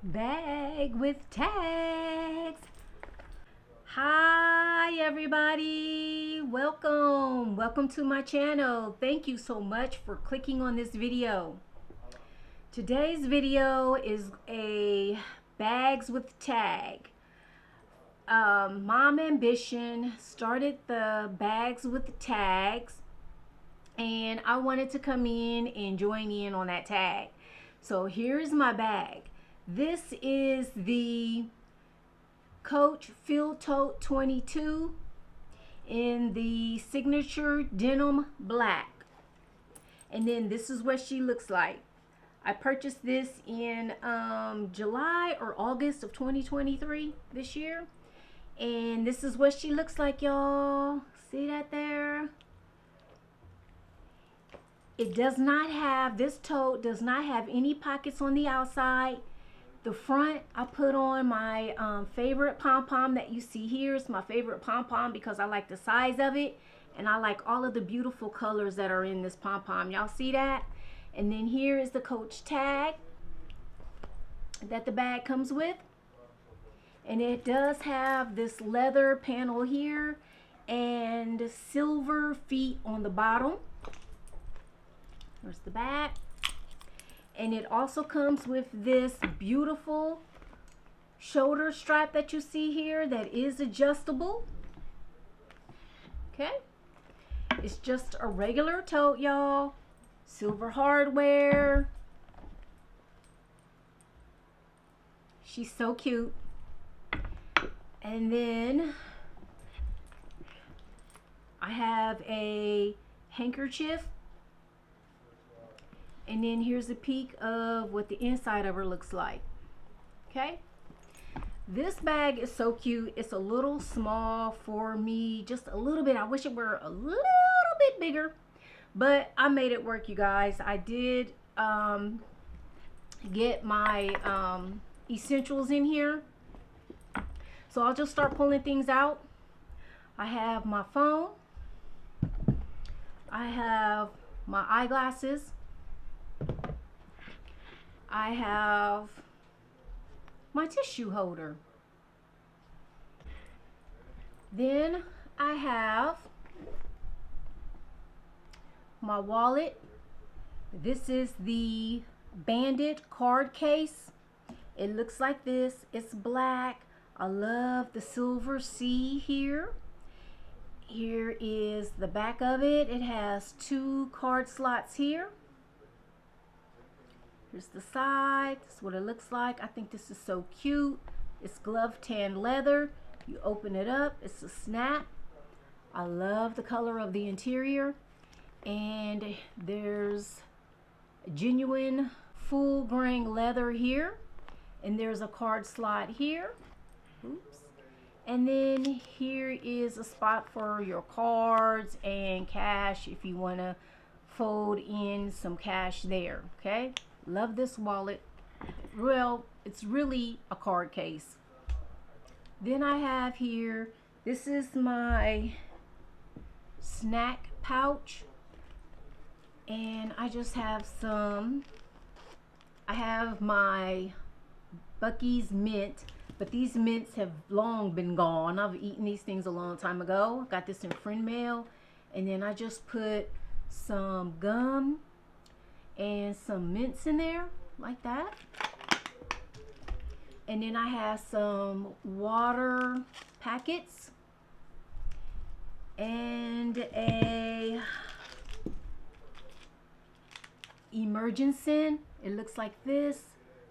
Bag with tags. Hi everybody, welcome to my channel. Thank you so much for clicking on this video. Today's video is a bags with tag. Mom Ambition started the bags with tags, and I wanted to come in and join in on that tag. So here's my bag. This is the Coach Field Tote 22 in the signature denim black. And then this is what she looks like. I purchased this in July or August of 2023 this year. And this is what she looks like, y'all. See that there? It does not have, this tote does not have any pockets on the outside. The front, I put on my favorite pom-pom that you see here. It's my favorite pom-pom because I like the size of it. And I like all of the beautiful colors that are in this pom-pom. Y'all see that? And then here is the Coach tag that the bag comes with. And it does have this leather panel here and silver feet on the bottom. There's the back. And it also comes with this beautiful shoulder strap that you see here that is adjustable. Okay. It's just a regular tote, y'all. Silver hardware. She's so cute. And then I have a handkerchief. And then here's a peek of what the inside of her looks like. Okay. This bag is so cute. It's a little small for me, just a little bit. I wish it were a little bit bigger, but I made it work, you guys. I did get my essentials in here. So I'll just start pulling things out. I have my phone. I have my eyeglasses. I have my tissue holder. Then I have my wallet. This is the Bandit card case. It looks like this. It's black. I love the silver C here. Here is the back of it. It has 2 card slots here. Here's the side. This is what it looks like. I think this is so cute. It's glove tan leather. You open it up. It's a snap. I love the color of the interior. And there's genuine full grain leather here. And there's a card slot here. Oops. And then here is a spot for your cards and cash if you want to fold in some cash there. Okay. Love this wallet. Well, it's really a card case. Then I have here, this is my snack pouch. And I just have some, I have my Buc-ee's mint, but these mints have long been gone. I've eaten these things a long time ago. Got this in friend mail. And then I just put some gum and some mints in there like that. And then I have some water packets and a Emergency. It looks like this.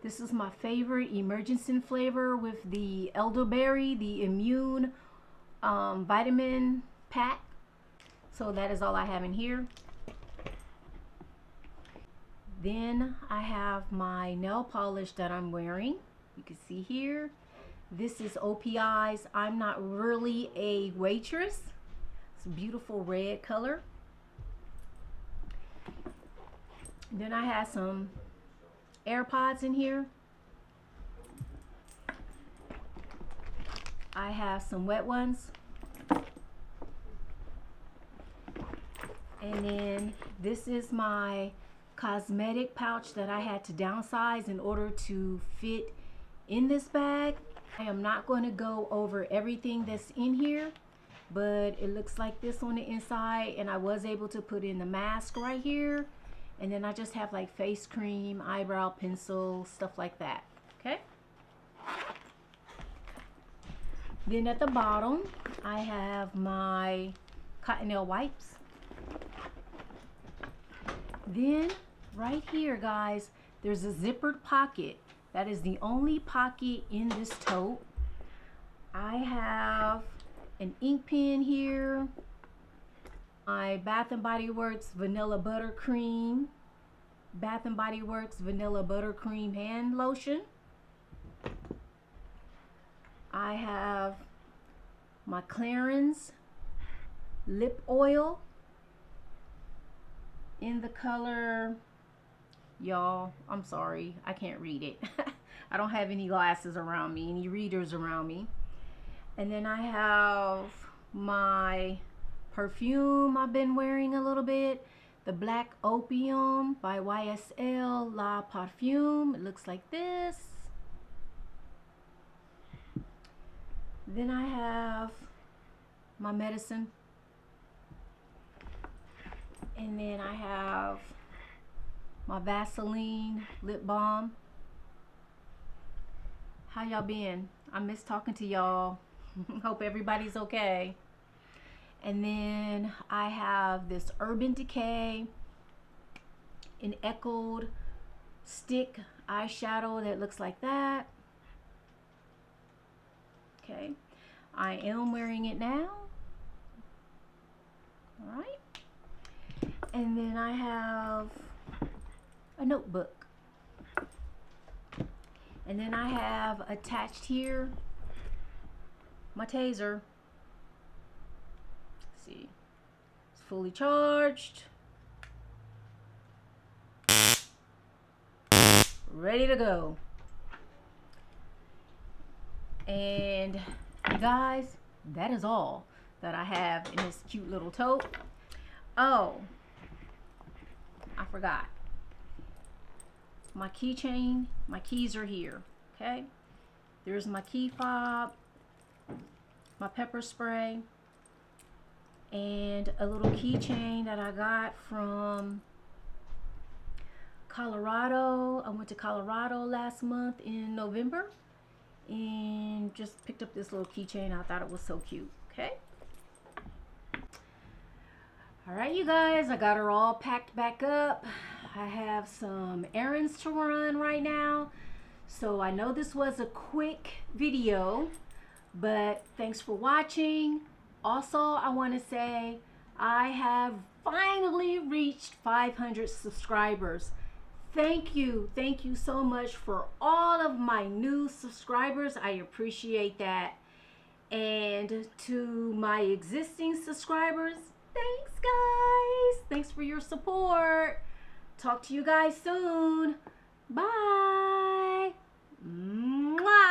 This is my favorite Emergency flavor with the elderberry, the immune vitamin pack. So that is all I have in here. Then I have my nail polish that I'm wearing. You can see here. This is OPI's I'm Not Really a Waitress. It's a beautiful red color. Then I have some AirPods in here. I have some wet ones. And then this is my cosmetic pouch that I had to downsize in order to fit in this bag. I am not going to go over everything that's in here, but it looks like this on the inside, and I was able to put in the mask right here, and then I just have like face cream, eyebrow pencil, stuff like that. Okay, then at the bottom I have my cottonelle wipes. Then right here, guys, there's a zippered pocket. That is the only pocket in this tote. I have an ink pen here, my Bath & Body Works Vanilla Buttercream, Bath & Body Works Vanilla Buttercream hand lotion. I have my Clarins lip oil in the color, y'all, I'm sorry, I can't read it. I don't have any glasses around me, any readers around me. And then I have my perfume I've been wearing a little bit, the Black Opium by YSL La Parfum. It looks like this. Then I have my medicine. And then I have my Vaseline lip balm. How y'all been? I miss talking to y'all. Hope everybody's okay. And then I have this Urban Decay an echoed stick eyeshadow that looks like that. Okay, I am wearing it now. All right, and then I have a notebook, and then I have attached here my taser. Let's see, it's fully charged, ready to go. And guys, that is all that I have in this cute little tote. Oh, I forgot. My keychain, my keys are here. Okay, there's my key fob, my pepper spray, and a little keychain that I got from Colorado. I went to Colorado last month in November and just picked up this little keychain. I thought it was so cute. Okay, all right, you guys, I got her all packed back up. I have some errands to run right now, so I know this was a quick video, but thanks for watching. Also, I want to say I have finally reached 500 subscribers. Thank you so much for all of my new subscribers. I appreciate that. And to my existing subscribers, thanks guys. Thanks for your support. Talk to you guys soon. Bye. Mwah.